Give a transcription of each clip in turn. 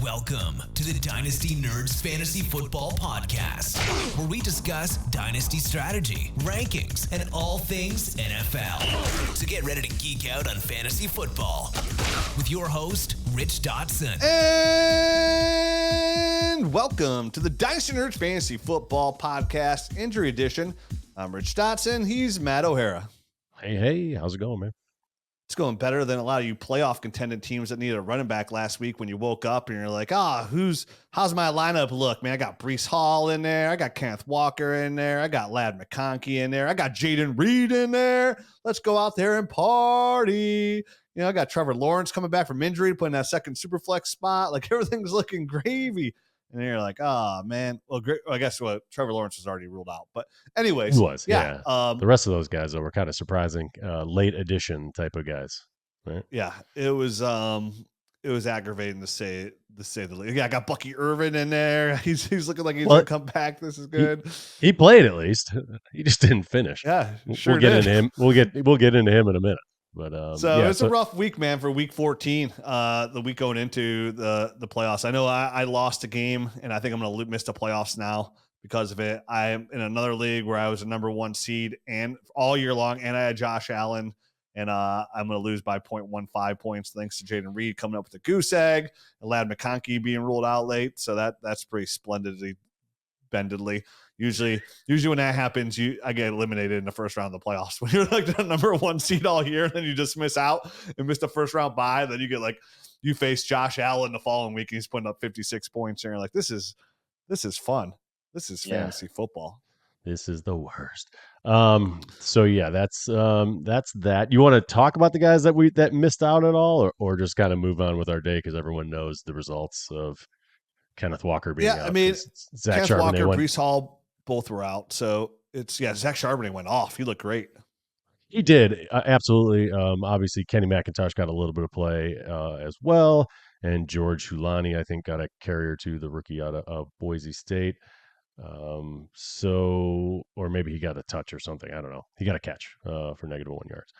Welcome to the Dynasty Nerds Fantasy Football Podcast, where we discuss dynasty strategy, rankings, and all things NFL. So get ready to geek out on fantasy football with your host, Rich Dotson. And welcome to the Dynasty Nerds Fantasy Football Podcast, Injury Edition. I'm Rich Dotson. He's Matt O'Hara. Hey, how's it going, man? It's going better than a lot of you playoff contended teams that needed a running back last week when you woke up and you're like, how's my lineup look, man? I got Breece Hall in there. I got Kenneth Walker in there. I got Ladd McConkey in there. I got Jaden Reed in there. Let's go out there and party. You know, I got Trevor Lawrence coming back from injury to put in that second super flex spot. Like, everything's looking gravy. And then you're like, oh, man. Well, great. I guess Trevor Lawrence was already ruled out. But anyways. He was, yeah. The rest of those guys, though, were kind of surprising. Late addition type of guys, right? Yeah, it was aggravating to say the least. Yeah, I got Bucky Irvin in there. He's looking like he's going to come back. This is good. He played at least. He just didn't finish. Yeah, sure we'll get into him. We'll get into him in a minute. But it's a rough week, man, for week 14, the week going into the playoffs. I know I lost a game, and I think I'm going to miss the playoffs now because of it. I'm in another league where I was a number 1 seed and all year long, and I had Josh Allen, and I'm going to lose by 0.15 points thanks to Jaden Reed coming up with a goose egg, and Ladd McConkey being ruled out late. So that's pretty splendidly bendedly. Usually when that happens, I get eliminated in the first round of the playoffs. When you're like the number 1 seed all year, and then you just miss out and miss the first round bye, then you face Josh Allen the following week, and he's putting up 56 points, and you're like, this is fun. This is fantasy football. This is the worst. So yeah, that's that. You want to talk about the guys that missed out at all, or just kind of move on with our day because everyone knows the results of Kenneth Walker being out. I mean, Zach Kenneth Walker, went, Breece Hall, both were out. So Zach Charbonnet went off. He looked great. He did, absolutely. Obviously, Kenny McIntosh got a little bit of play as well, and George Hulani, I think, got a carrier to the rookie out of Boise State. Or maybe he got a touch or something. I don't know. He got a catch for -1 yards.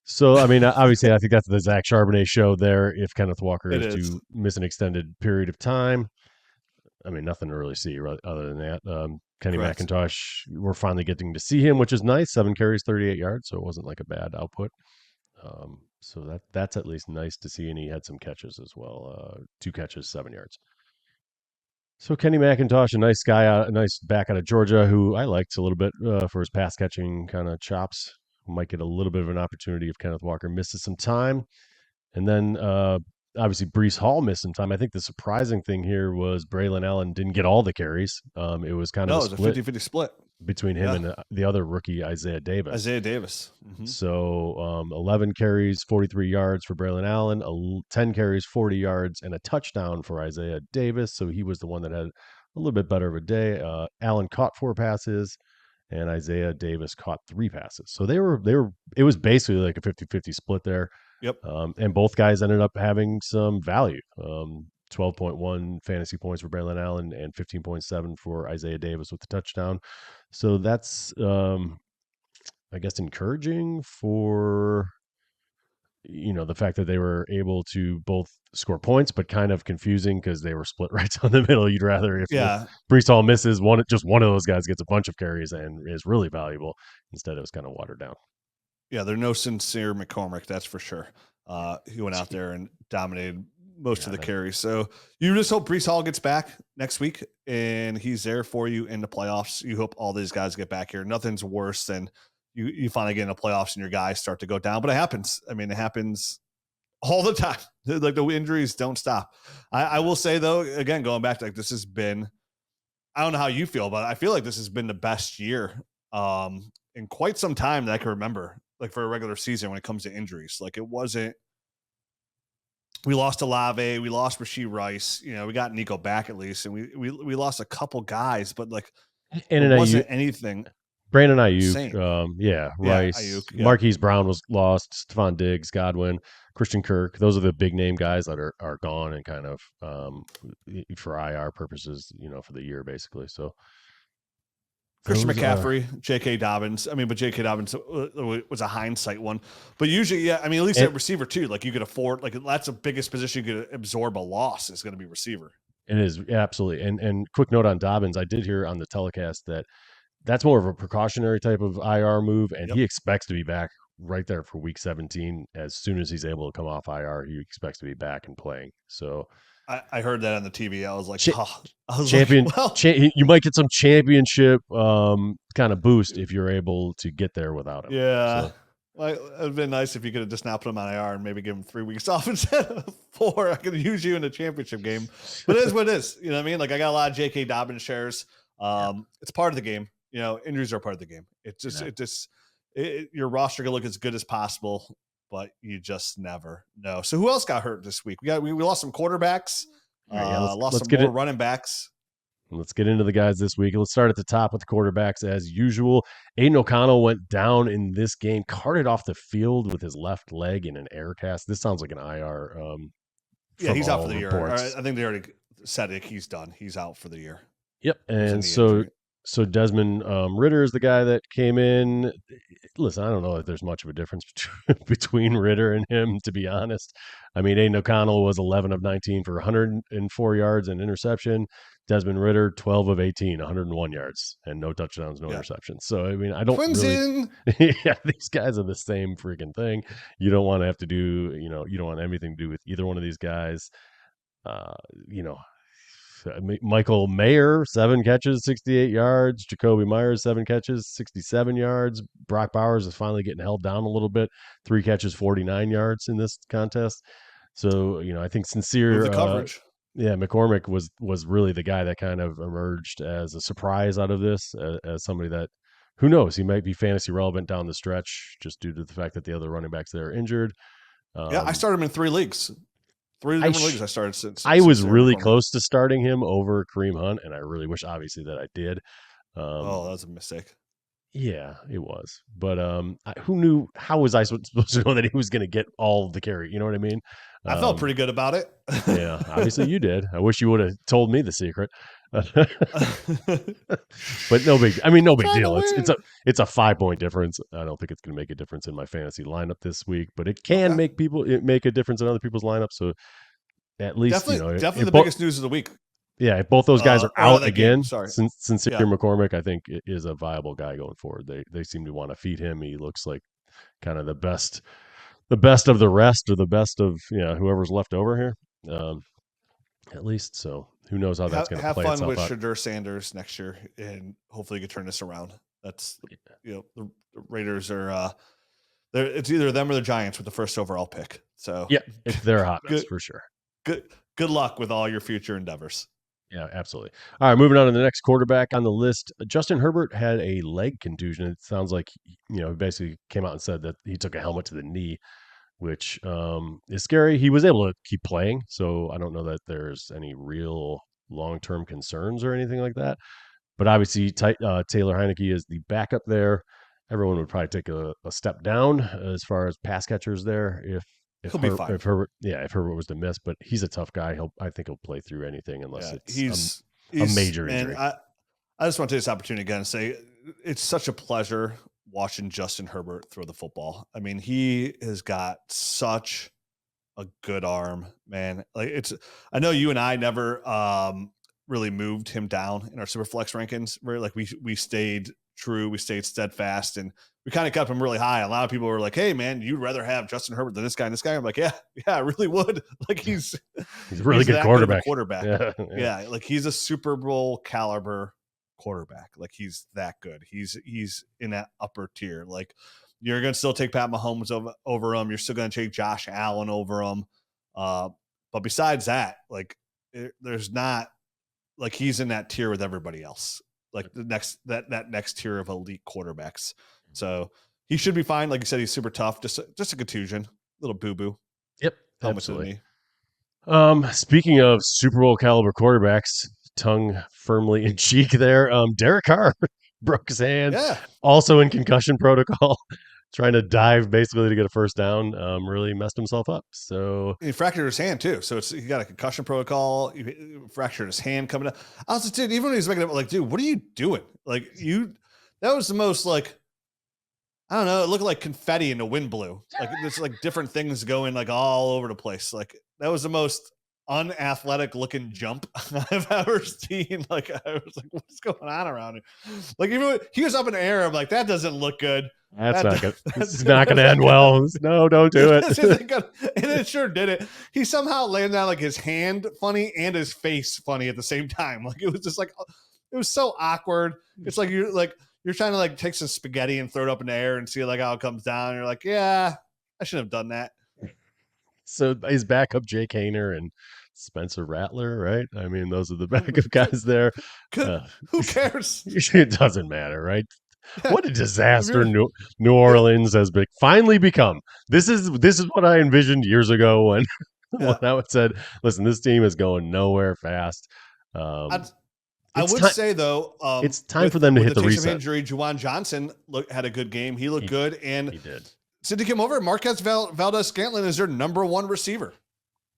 So, I mean, obviously, I think that's the Zach Charbonnet show there. If Kenneth Walker is to miss an extended period of time, I mean, nothing to really see other than that. Kenny McIntosh, we're finally getting to see him, which is nice. 7 carries, 38 yards, so it wasn't like a bad output. So that's at least nice to see, and he had some catches as well. 2 catches, 7 yards. So Kenny McIntosh, a nice guy, a nice back out of Georgia, who I liked a little bit for his pass catching kind of chops. Might get a little bit of an opportunity if Kenneth Walker misses some time. And then obviously Breece Hall missed some time. I think the surprising thing here was Braylon Allen didn't get all the carries. It was kind of a 50-50 split between him and the other rookie, Isaiah Davis. Mm-hmm. So 11 carries, 43 yards for Braylon Allen, 10 carries, 40 yards, and a touchdown for Isaiah Davis. So he was the one that had a little bit better of a day. Allen caught 4 passes, and Isaiah Davis caught 3 passes. So it was basically like a 50-50 split there. Yep. And both guys ended up having some value. 12.1 fantasy points for Braylon Allen and 15.7 for Isaiah Davis with the touchdown. So that's, I guess, encouraging for, the fact that they were able to both score points, but kind of confusing because they were split right down the middle. You'd rather if Breece Hall misses just one of those guys gets a bunch of carries and is really valuable. Instead, it was kind of watered down. Yeah, they're no sincere McCormick, that's for sure. He went out there and dominated most of the carries. So you just hope Breece Hall gets back next week and he's there for you in the playoffs. You hope all these guys get back here. Nothing's worse than you finally get in the playoffs and your guys start to go down. But it happens. I mean, it happens all the time. Like, the injuries don't stop. I will say, though, again, going back to, like, this has been, I don't know how you feel, but I feel like this has been the best year in quite some time that I can remember, like, for a regular season when it comes to injuries. Like, it wasn't, we lost Olave, we lost Rashee Rice, we got Nico back at least, and we lost a couple guys, but like, it wasn't anything. Brandon Ayuk, Rice, Ayuk, Marquise Brown was lost, Stephon Diggs, Godwin, Christian Kirk. Those are the big name guys that are gone and kind of for IR purposes, for the year basically. So Christian McCaffrey, J.K. Dobbins. I mean, but J.K. Dobbins was a hindsight one. But usually, yeah, I mean, at least at receiver too. Like you could afford, like that's the biggest position you could absorb a loss is going to be receiver. It is absolutely. And quick note on Dobbins, I did hear on the telecast that that's more of a precautionary type of IR move, and he expects to be back right there for week 17. As soon as he's able to come off IR, he expects to be back and playing. So I heard that on the TV. I was like, you might get some championship kind of boost if you're able to get there without him. Yeah. So. Well, it'd been nice if you could have just now put him on IR and maybe give him 3 weeks off instead of 4. I could use you in the championship game, but it is what it is. You know what I mean? Like I got a lot of J.K. Dobbins shares. It's part of the game. You know, injuries are part of the game. Your roster can look as good as possible, but you just never know. So who else got hurt this week? We lost some quarterbacks, lost some more running backs. Let's get into the guys this week. Let's start at the top with the quarterbacks as usual. Aiden O'Connell went down in this game, carted off the field with his left leg in an air cast. This sounds like an IR. He's out for the year. I think they already said it. He's done. He's out for the year. Yep. And so Desmond Ritter is the guy that came in. Listen, I don't know if there's much of a difference between Ritter and him, to be honest. I mean, Aiden O'Connell was 11 of 19 for 104 yards and interception. Desmond Ritter, 12 of 18, 101 yards and no touchdowns, no interceptions. So, I mean, I don't yeah, these guys are the same freaking thing. You don't want to have to do, you don't want anything to do with either one of these guys. Michael Mayer, 7 catches, 68 yards. Jacoby Myers, 7 catches, 67 yards. Brock Bowers is finally getting held down a little bit. 3 catches, 49 yards in this contest. So, I think Sincere the coverage. McCormick was really the guy that kind of emerged as a surprise out of this, as somebody that, who knows, he might be fantasy relevant down the stretch just due to the fact that the other running backs there are injured. I started him in 3 leagues. 3 different leagues I started since. I was really close to starting him over Kareem Hunt, and I really wish, obviously, that I did. That was a mistake. Yeah, it was. But who knew? How was I supposed to know that he was going to get all the carry? You know what I mean? I felt pretty good about it. Yeah, obviously you did. I wish you would have told me the secret. But no big deal. It's a 5-point difference. I don't think it's going to make a difference in my fantasy lineup this week, but it can make a difference in other people's lineups. So at least definitely the biggest news of the week. Yeah, if both those guys are out again, Sincere McCormick, I think, is a viable guy going forward. They seem to want to feed him. He looks like kind of the best of the rest, or the best of whoever's left over here, at least. So who knows how that's going to play itself out. Have fun with Shadur Sanders next year, and hopefully you can turn this around. That's the Raiders are. It's either them or the Giants with the first overall pick. So yeah, they're hot mess for sure. Good luck with all your future endeavors. Yeah, absolutely. All right, moving on to the next quarterback on the list. Justin Herbert had a leg contusion. It sounds like, he basically came out and said that he took a helmet to the knee, which is scary. He was able to keep playing, so I don't know that there's any real long-term concerns or anything like that. But obviously, Taylor Heineke is the backup there. Everyone would probably take a step down as far as pass catchers there if Herbert was to miss, but he's a tough guy. I think he'll play through anything unless it's a major injury. I just want to take this opportunity again and say it's such a pleasure watching Justin Herbert throw the football. I mean, he has got such a good arm, man. Like I know you and I never really moved him down in our Superflex rankings. Where like we stayed true, we stayed steadfast, and we kind of kept him really high. A lot of people were like, "Hey, man, you'd rather have Justin Herbert than this guy and this guy." I'm like, "Yeah, I really would." Like he's a really good quarterback. Yeah, like he's a Super Bowl caliber quarterback. Like he's that good. He's in that upper tier. Like you're gonna still take Pat Mahomes over him. You're still gonna take Josh Allen over him. But besides that, like there's not like he's in that tier with everybody else. Like the next tier of elite quarterbacks. So he should be fine. Like you said, he's super tough. Just a contusion, little boo-boo. Yep, absolutely. Speaking of Super Bowl caliber quarterbacks, tongue firmly in cheek there. Derek Carr broke his hand. Yeah. Also in concussion protocol. trying to dive basically to get a first down, really messed himself up. So he fractured his hand too. So he got a concussion protocol. He fractured his hand coming up. I was like, dude, even when he was making it, like, dude, what are you doing? Like that was the most like, I don't know. It looked like confetti and the wind blew. Like there's like different things going like all over the place. Like that was the most unathletic looking jump I've ever seen. Like I was like, what's going on around here? Like even when he was up in the air, I'm like, that doesn't look good. This is not gonna end well. No, don't do it. And it sure did it. He somehow landed on like his hand funny and his face funny at the same time. Like it was just like it was so awkward. It's like you're trying to like take some spaghetti and throw it up in the air and see like how it comes down. You're like, yeah, I shouldn't have done that. So his backup Jake Haener and Spencer Rattler, right? I mean, those are the backup guys there. Who cares? It doesn't matter, right? What a disaster New Orleans has finally become. This is what I envisioned years ago when I said, listen, this team is going nowhere fast. I would say though, it's time for them to hit the reset. Injury, Juwan Johnson had a good game. He looked good, and he did. So to come over, Marquez Valdez-Scantling is their number one receiver.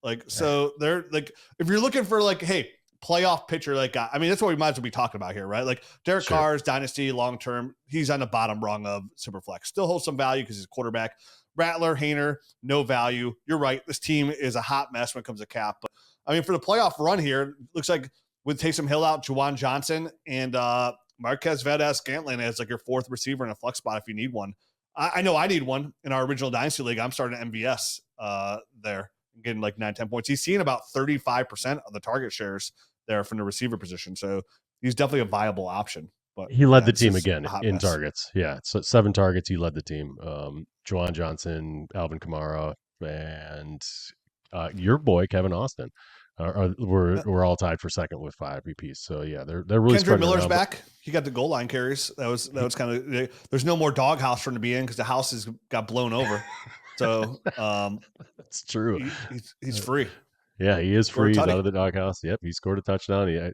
Like, so they're like, if you're looking for like, hey, playoff pitcher, like, I mean, that's what we might as well be talking about here, right? Like Derek Carr's dynasty long-term, he's on the bottom rung of Superflex. Still holds some value because he's a quarterback. Rattler, Haener, no value. You're right. This team is a hot mess when it comes to cap. But I mean, for the playoff run here, looks like with Taysom Hill out, Juwan Johnson and Marquez Valdez-Scantling as like your fourth receiver in a flex spot if you need one. I know I need one in our original Dynasty League. I'm starting MVS there, getting like 9-10 points. He's seeing about 35% of the target shares there from the receiver position. So he's definitely a viable option. But he led the team again in targets. Yeah, so 7 targets. He led the team. Juwan Johnson, Alvin Kamara, and your boy Kevin Austin. We're all tied for second with 5 EPs. So yeah, they're really. Kendrick Miller's back. He got the goal line carries. That was kind of. There's no more doghouse for him to be in because the house got blown over. So that's true. He's free. Yeah, he is free. He's out of the doghouse. Yep, he scored a touchdown.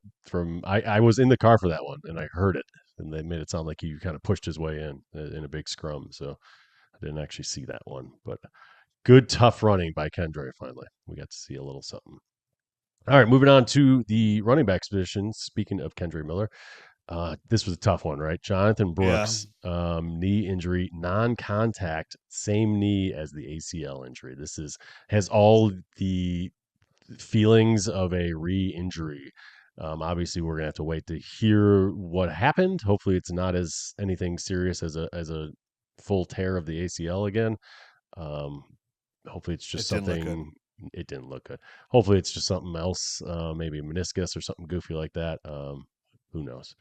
I was in the car for that one and I heard it, and they made it sound like he kind of pushed his way in a big scrum. So I didn't actually see that one, but good tough running by Kendra. Finally, we got to see a little something. All right, moving on to the running back position. Speaking of Kendra Miller, this was a tough one, right? Jonathan Brooks, knee injury, non-contact, same knee as the ACL injury. This has all the feelings of a re-injury. Obviously, we're gonna have to wait to hear what happened. Hopefully, it's not as anything serious as a full tear of the ACL again. Hopefully, it's just something. It didn't look good. Hopefully it's just something else, maybe a meniscus or something goofy like that. Who knows?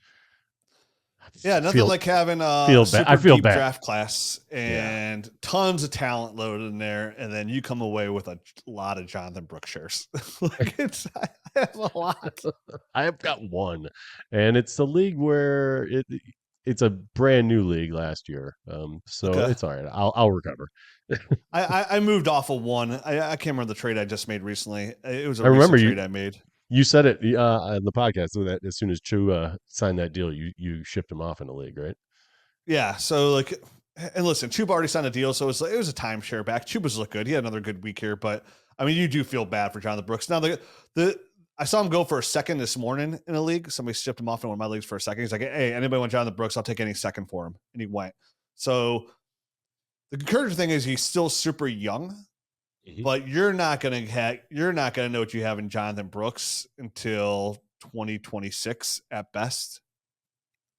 Yeah, nothing like having a I feel bad. Draft class and tons of talent loaded in there, and then you come away with a lot of Jonathan Brooks shares. Like I have a lot. I have got one, and it's a league where it's a brand new league last year, so it's all right. I'll recover. I moved off of one. I can't remember the trade I just made recently. It was a recent trade I made. You said it on the podcast that as soon as Chu signed that deal, you shipped him off in the league, right? Yeah. So like, and listen, Chuba already signed a deal, so it was a timeshare back. Chuba's looked good. He had another good week here, but I mean, you do feel bad for Jonathan Brooks. Now I saw him go for a second this morning in a league. Somebody shipped him off in one of my leagues for a second. He's like, hey, anybody want Jonathan Brooks? I'll take any second for him. And he went. So the encouraging thing is he's still super young, but you're not gonna know what you have in Jonathan Brooks until 2026 at best.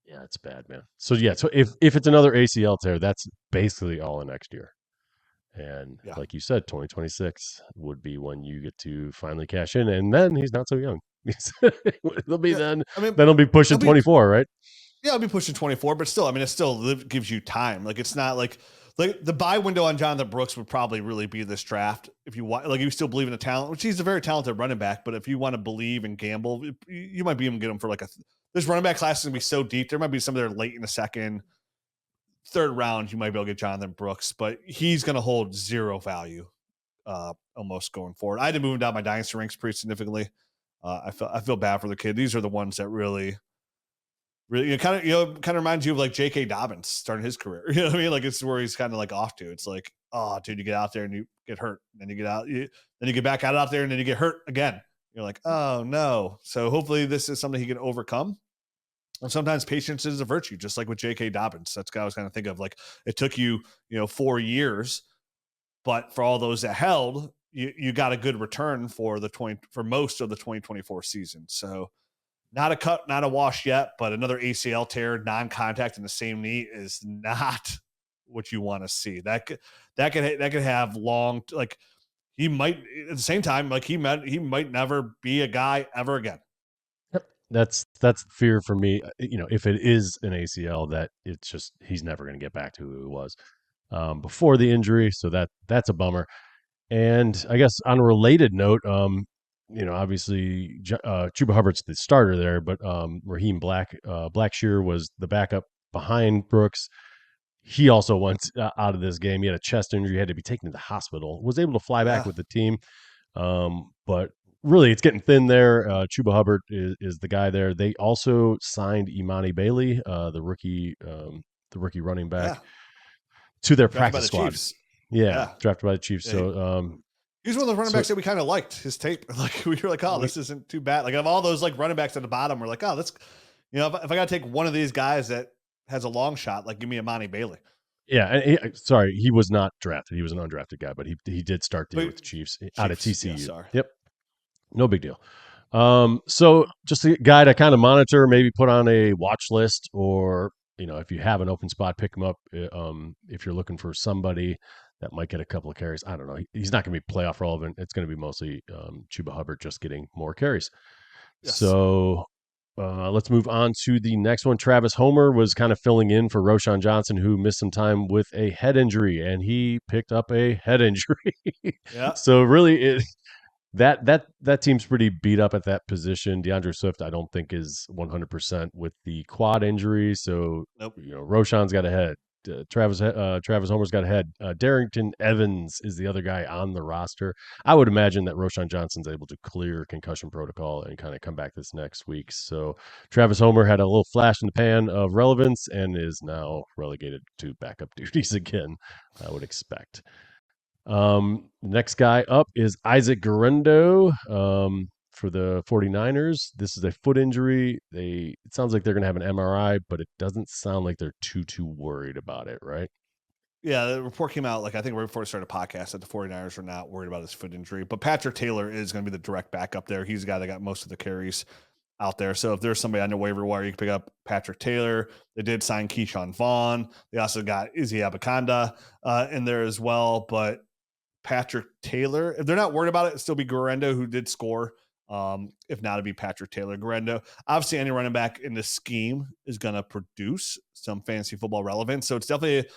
Yeah, it's bad, man. So if it's another ACL tear, that's basically all in next year. And like you said, 2026 would be when you get to finally cash in, and then he's not so young. It'll be then he'll be pushing 24, right? Yeah, I'll be pushing 24, but still, I mean, it still gives you time. Like it's not like the buy window on Jonathan Brooks would probably really be this draft if you want. Like you still believe in the talent, which he's a very talented running back. But if you want to believe and gamble, you might be able to get him for like this running back class is gonna be so deep. There might be some that are late in the second, third round. You might be able to get Jonathan Brooks, but he's gonna hold zero value almost going forward. I had to move him down my dynasty ranks pretty significantly. I feel bad for the kid. These are the ones that really really, it kind of reminds you of like J.K. Dobbins starting his career. You know what I mean? Like it's where he's kind of like off to. It's like, oh, dude, you get out there and you get hurt, and then you get out, then you get back out there, and then you get hurt again. You're like, oh no. So hopefully this is something he can overcome. And sometimes patience is a virtue, just like with J.K. Dobbins. That's what I was kind of think of. Like it took you, 4 years, but for all those that held, you got a good return for most of the 2024 season. So not a cut, not a wash yet, but another ACL tear, non-contact in the same knee is not what you want to see. That could have long, like he might at the same time, like he might never be a guy ever again. That's fear for me. If it is an ACL, that it's just he's never going to get back to who he was before the injury. So that's a bummer. And I guess on a related note, obviously Chuba Hubbard's the starter there, but Raheem Blackshear was the backup behind Brooks. He also went out of this game. He had a chest injury, had to be taken to the hospital. Was able to fly back with the team, but really it's getting thin there. Chuba Hubbard is the guy there. They also signed Imani Bailey, the rookie running back, to their practice squad. Chiefs. Yeah, drafted by the Chiefs. So he's one of the running backs that we kind of liked his tape. Like we were like, oh, this isn't too bad. Like of all those like running backs at the bottom, we're like, oh, let's, if I got to take one of these guys that has a long shot, like give me Imani Bailey. Yeah, and he was not drafted. He was an undrafted guy, but he did start the year with the Chiefs out of TCU. Yeah, yep, no big deal. So just a guy to kind of monitor, maybe put on a watch list, or if you have an open spot, pick him up. If you're looking for somebody that might get a couple of carries, I don't know. He's not going to be playoff relevant. It's going to be mostly Chuba Hubbard just getting more carries. Yes. So let's move on to the next one. Travis Homer was kind of filling in for Roschon Johnson, who missed some time with a head injury, and he picked up a head injury. Yeah. So really, that team's pretty beat up at that position. DeAndre Swift, I don't think, is 100% with the quad injury. So, nope. Roschon's got a head. Travis Homer's got a head. Darrington Evans is the other guy on the roster. I would imagine that Roschon Johnson's able to clear concussion protocol and kind of come back this next week. So Travis Homer had a little flash in the pan of relevance and is now relegated to backup duties again, I would expect. Next guy up is Isaac Guerendo for the 49ers. This is a foot injury. It sounds like they're going to have an MRI, but it doesn't sound like they're too worried about it, right? Yeah, the report came out, like I think right before we started the podcast, that the 49ers are not worried about his foot injury. But Patrick Taylor is going to be the direct backup there. He's the guy that got most of the carries out there. So if there's somebody on the waiver wire, you can pick up Patrick Taylor. They did sign Keyshawn Vaughn. They also got Izzy Abakanda in there as well. But Patrick Taylor, if they're not worried about it, it'll still be Guerendo, who did score. If not, it'd be Patrick Taylor. Guerendo, obviously any running back in this scheme is going to produce some fantasy football relevance. So it's definitely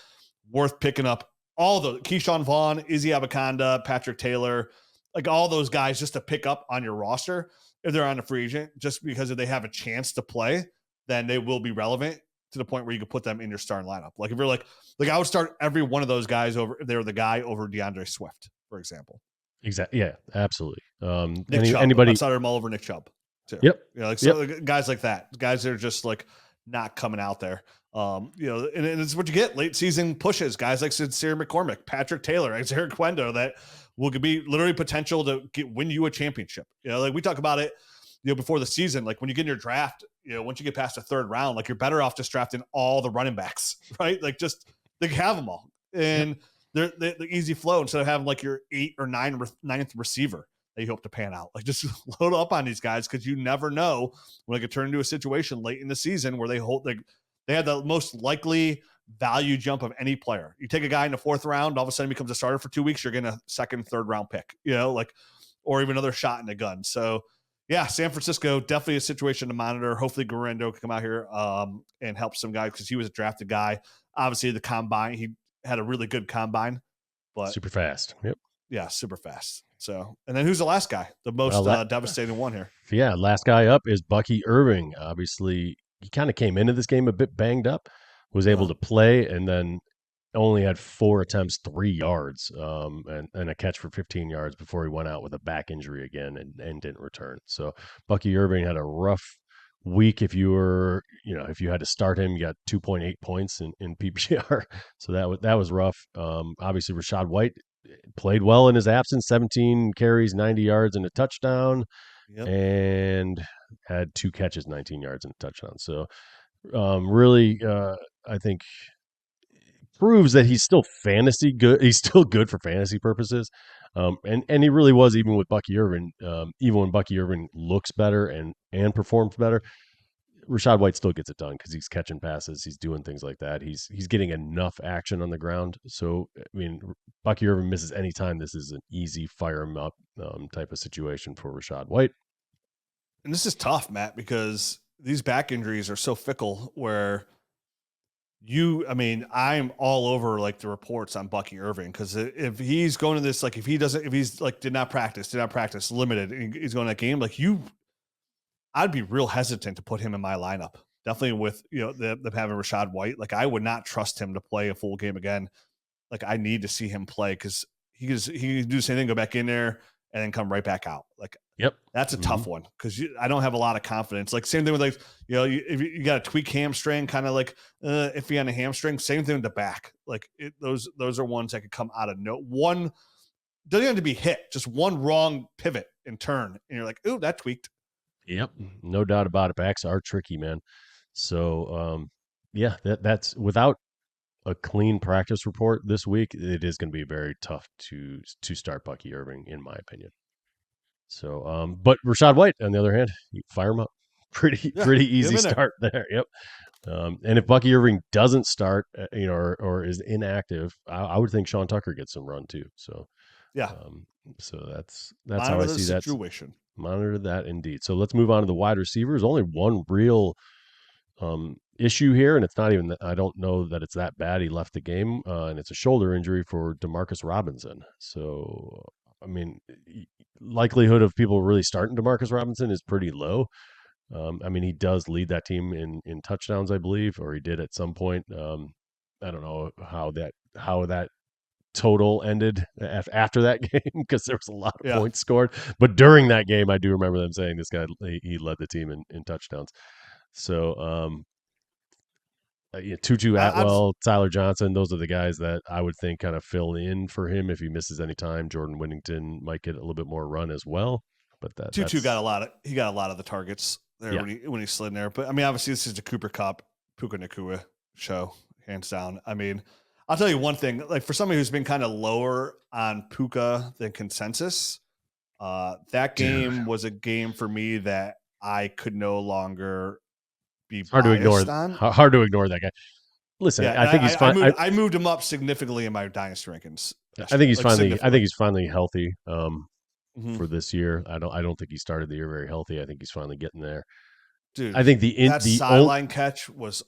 worth picking up all the Keyshawn Vaughn, Izzy Abakanda, Patrick Taylor, like all those guys just to pick up on your roster. If they're on a free agent, just because if they have a chance to play, then they will be relevant to the point where you can put them in your starting lineup. Like if you're like I would start every one of those guys over if they're the guy over DeAndre Swift, for example. Exactly. Yeah, absolutely. Nick Chubb. Anybody? I started them all over Nick Chubb too. Yep. Guys like that, guys that are just like not coming out there. And it's what you get late season pushes. Guys like Sincere McCormick, Patrick Taylor, Xavier Quendo that will be literally potential to win you a championship. Like we talk about it, before the season, like when you get in your draft, once you get past the third round, like you're better off just drafting all the running backs, right? Like just they have them all and they're easy flow instead of having like your 8th or 9th receiver that you hope to pan out. Like just load up on these guys because you never know when it could turn into a situation late in the season where they had the most likely value jump of any player. You take a guy in the 4th round, all of a sudden becomes a starter for 2 weeks, you're getting a 2nd, 3rd round pick, or even another shot in the gun. So yeah, San Francisco, definitely a situation to monitor. Hopefully Guerendo can come out here and help some guys because he was a drafted guy. Obviously the combine, he had a really good combine, but super fast. Yep. Yeah, super fast. So, and then who's the last guy? The most devastating one here. Yeah, last guy up is Bucky Irving. Obviously, he kind of came into this game a bit banged up, was able to play, and then only had 4 attempts, 3 yards, and a catch for 15 yards before he went out with a back injury again and didn't return. So Bucky Irving had a rough week if you were, if you had to start him. You got 2.8 points in PPR, so that was rough. Obviously, Rashad White played well in his absence, 17 carries, 90 yards, and a touchdown, Yep. and had 2 catches, 19 yards, and a touchdown. So really, I think proves that he's still fantasy good. He's still good for fantasy purposes. And he really was, even with Bucky Irvin. Even when Bucky Irvin looks better and performs better, Rashad White still gets it done because he's catching passes, he's doing things like that. He's getting enough action on the ground. So I mean, Bucky Irvin misses any time. This is an easy fire him up type of situation for Rashad White. And this is tough, Matt, because these back injuries are so fickle. Where I'm all over like the reports on Bucky Irving, because if he's going to this, like if he's like did not practice, limited, and he's going to that game, like I'd be real hesitant to put him in my lineup. Definitely with them having Rashad White, like I would not trust him to play a full game again. Like I need to see him play, because he can do the same thing, go back in there and then come right back out. Like, yep, that's a tough one, because I don't have a lot of confidence. Like same thing with like if you got a tweak hamstring, kind of like iffy on a hamstring. Same thing with the back. Like those are ones that could come out of one. Doesn't have to be hit, just one wrong pivot and turn, and you're like, ooh, that tweaked. Yep, no doubt about it. Backs are tricky, man. So that's without a clean practice report this week, it is going to be very tough to start Bucky Irving, in my opinion. So, but Rashad White, on the other hand, you fire him up. Pretty easy start there. Yep. And if Bucky Irving doesn't start, or is inactive, I would think Sean Tucker gets some run too. So, yeah. So that's how I see that situation. Monitor that indeed. So let's move on to the wide receivers. Only one real issue here, and it's not even I don't know that it's that bad. He left the game, and it's a shoulder injury for Demarcus Robinson. So, I mean, likelihood of people really starting Demarcus Robinson is pretty low. I mean, he does lead that team in touchdowns, I believe, or he did at some point. I don't know how that total ended after that game, because there was a lot of points scored. But during that game, I do remember them saying this guy, he led the team in touchdowns. So, Tutu Atwell, Tyler Johnson, those are the guys that I would think kind of fill in for him if he misses any time. Jordan Whittington might get a little bit more run as well. But Tutu got a lot of the targets there when he slid in there. But I mean, obviously this is the Cooper Kupp, Puka Nacua show, hands down. I mean, I'll tell you one thing, like for somebody who's been kind of lower on Puka than consensus, that game was a game for me that I could no longer be hard to ignore. Hard to ignore that guy. Listen, I think he's fine. I moved him up significantly in my dynasty rankings. I think he's finally healthy for this year. I don't think he started the year very healthy. I think he's finally getting there. Dude, I think the sideline catch was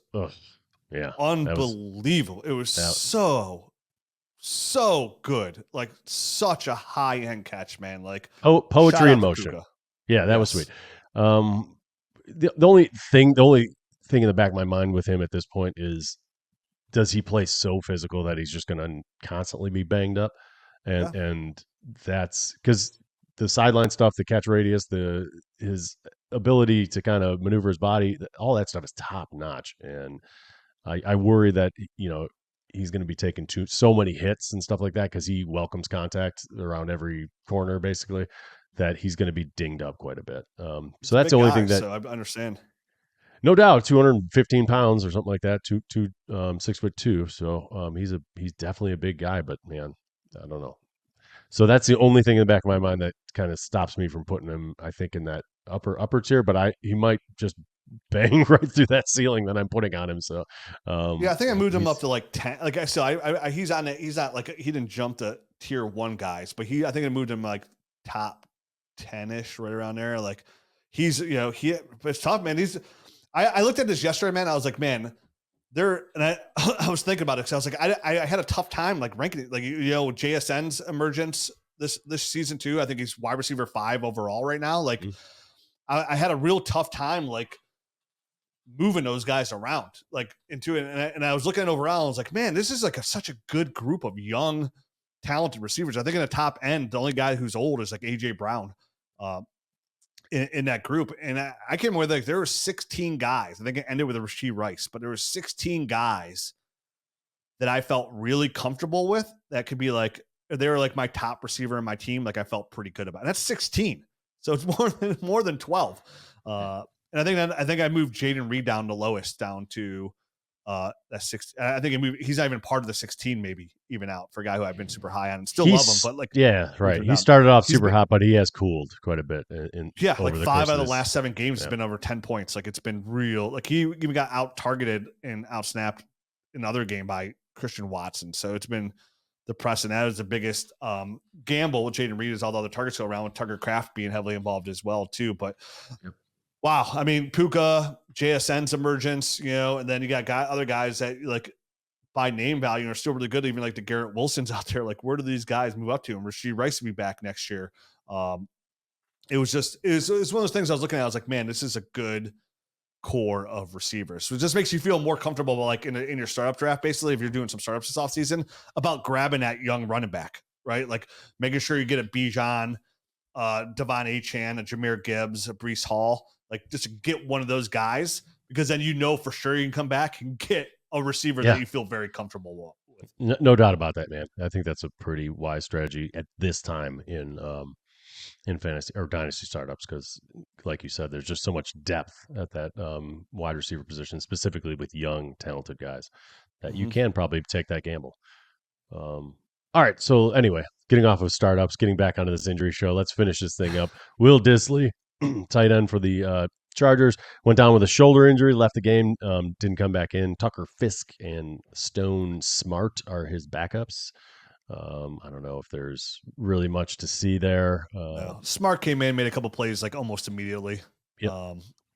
unbelievable. It was so good. Like such a high end catch, man. Like poetry in motion. Puka. Yeah, that was sweet. The only thing in the back of my mind with him at this point is, does he play so physical that he's just going to constantly be banged up? And that's because the sideline stuff, the catch radius, his ability to kind of maneuver his body, all that stuff is top notch. And I worry that, he's going to be taking so many hits and stuff like that, because he welcomes contact around every corner, basically, that he's going to be dinged up quite a bit. So that's the only thing that I understand. No doubt, 215 pounds or something like that, 6'2". So he's definitely a big guy, but man, I don't know. So that's the only thing in the back of my mind that kind of stops me from putting him, I think, in that upper tier. But he might just bang right through that ceiling that I'm putting on him. So I think I moved him up to like 10. Like I said, he's on it. He's not like he didn't jump to tier 1 guys, but I think I moved him like top 10-ish, right around there. Like he's but it's tough, man. I looked at this yesterday, man. I was like, man, I was thinking about it, because I was like, I had a tough time like ranking it, like JSN's emergence this season too. I think he's wide receiver 5 overall right now. Like I had a real tough time like moving those guys around like into it, and I was looking at overall. I was like, man, this is like such a good group of young, talented receivers. I think in the top end, the only guy who's old is like AJ Brown. in that group. And I can't remember, like, there were 16 guys. I think it ended with Rashee Rice, but there were 16 guys that I felt really comfortable with that could be like, they were like my top receiver in my team. Like I felt pretty good about it. That's 16. So it's more than 12. And I think I moved Jaden Reed down the lowest, down to that 6. I think he's not even part of the 16, maybe even out for a guy who I've been super high on and still love him. But like, yeah, right. He started off super hot, but he has cooled quite a bit. Like 5 out of the last 7 games has been over 10 points. Like it's been real. Like he even got out targeted and out snapped in another game by Christian Watson. So it's been depressing. That is the biggest gamble with Jaden Reed, is all the other targets go around, with Tucker Kraft being heavily involved as well too. But wow, I mean, Puka, JSN's emergence, and then you got other guys that like by name value are still really good. Even like the Garrett Wilsons out there. Like, where do these guys move up to? And Rashee Rice will be back next year. It was one of those things I was looking at. I was like, man, this is a good core of receivers. So it just makes you feel more comfortable, like in your startup draft, basically, if you're doing some startups this offseason, about grabbing that young running back, right? Like making sure you get a Bijan, Devon Achane, a Jahmyr Gibbs, a Breece Hall, like just get one of those guys, because then for sure you can come back and get a receiver that you feel very comfortable with. No doubt about that, man. I think that's a pretty wise strategy at this time in fantasy or dynasty startups, because like you said, there's just so much depth at that wide receiver position, specifically with young talented guys, that you can probably take that gamble. All right, so anyway, getting off of startups, getting back onto this injury show, let's finish this thing up. Will Disley, tight end for the Chargers, went down with a shoulder injury, left the game, didn't come back in. Tucker Fisk and Stone Smart are his backups. I don't know if there's really much to see there. No. Smart came in, made a couple plays like almost immediately. Yep.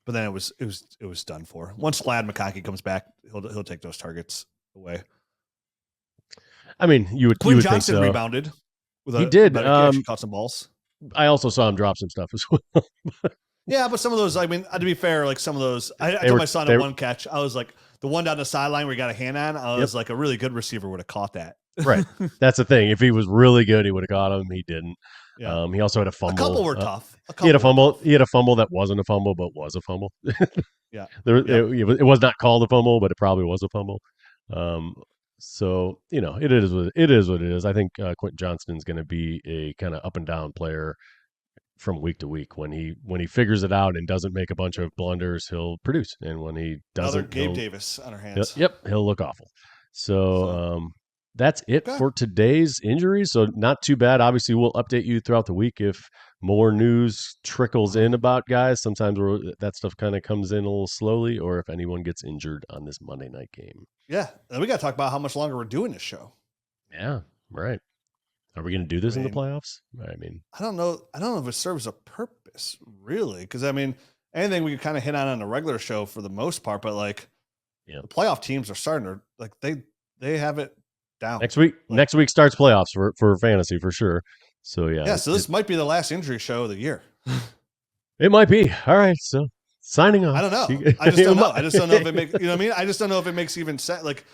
But then it was done for. Once Lad McConkey comes back, he'll take those targets away. I mean, you would Quinn think Johnson so. Rebounded. He did. He caught some balls. I also saw him drop some stuff as well. Yeah, but some of those, I mean, to be fair, like some of those, I told my son at one catch, I was like, the one down the sideline where he got a hand on, I was like, a really good receiver would have caught that. Right. That's the thing. If he was really good, he would have got him. He didn't. Yeah. He also had a fumble. A couple were tough. He had a fumble. He had a fumble that wasn't a fumble, but was a fumble. Yeah. It was not called a fumble, but it probably was a fumble. So, it is what it is. I think Quentin Johnston is going to be a kind of up and down player from week to week. When he figures it out and doesn't make a bunch of blunders, he'll produce. And when he doesn't, another Gabe Davis on our hands. Yep, he'll look awful. So that's it for today's injuries. So not too bad. Obviously, we'll update you throughout the week if more news trickles in about guys. Sometimes that stuff kind of comes in a little slowly, or if anyone gets injured on this Monday night game. Yeah, and we got to talk about how much longer we're doing this show. Yeah, right. Are we going to do this in the playoffs? I mean, I don't know if it serves a purpose, really, because I mean, anything we could kind of hit on a regular show for the most part, but like, the playoff teams are starting to like they have it down. Next week starts playoffs for fantasy for sure. So yeah. So this might be the last injury show of the year. It might be. All right. So signing off. I don't know. I just don't know. I just don't know if it makes, you know what I mean? I just don't know if it makes even sense. Like,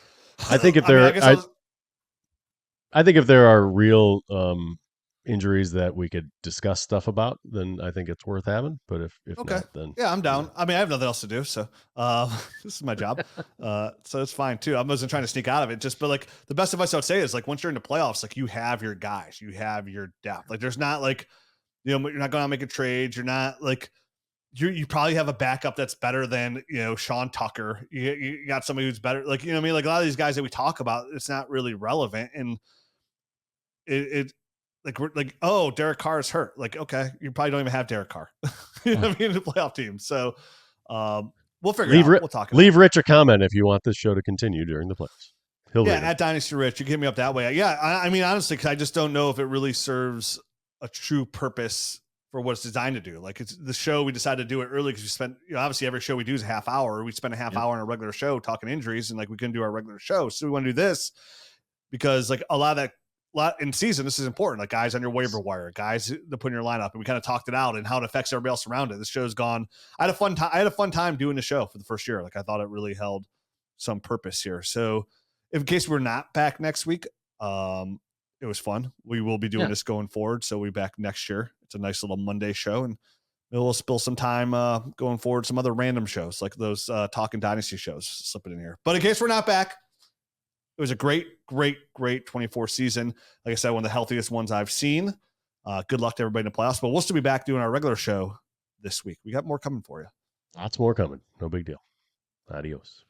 I think if there, I think if there are real injuries that we could discuss stuff about, then I think it's worth having. But if not, then I'm down. I mean, I have nothing else to do, so this is my job, so it's fine too. I wasn't trying to sneak out of it, but like the best advice I would say is like once you're in the playoffs, like you have your guys, you have your depth. Like there's not like, you're not going to make a trade. You're not like you probably have a backup that's better than Sean Tucker. You got somebody who's better. Like I mean, like a lot of these guys that we talk about, it's not really relevant, and it like we're like, oh, Derek Carr is hurt. Like, okay, you probably don't even have Derek Carr. You know what I mean, in the playoff team. So we'll figure it out. We'll talk about Leave Rich a comment if you want this show to continue during the playoffs. At Dynasty Rich, you can hit me up that way. Yeah, I mean, honestly, I just don't know if it really serves a true purpose for what it's designed to do. Like it's the show, we decided to do it early because we spent, obviously every show we do is a half hour. We spend a half hour on a regular show talking injuries, and like we couldn't do our regular show. So we want to do this because like a lot in season, this is important. Like guys on your waiver wire, guys that put in your lineup, and we kind of talked it out and how it affects everybody else around it. This show's gone. I had a fun time doing the show for the first year. Like I thought it really held some purpose here. So in case we're not back next week, it was fun. We will be doing this going forward. So we'll be back next year. It's a nice little Monday show, and maybe we'll spill some time going forward, some other random shows like those Talking Dynasty shows slipping in here. But in case we're not back, it was a great 24 season. Like I said, one of the healthiest ones I've seen. Good luck to everybody in the playoffs, but we'll still be back doing our regular show this week. We got more coming for you. Lots more coming. No big deal. Adios.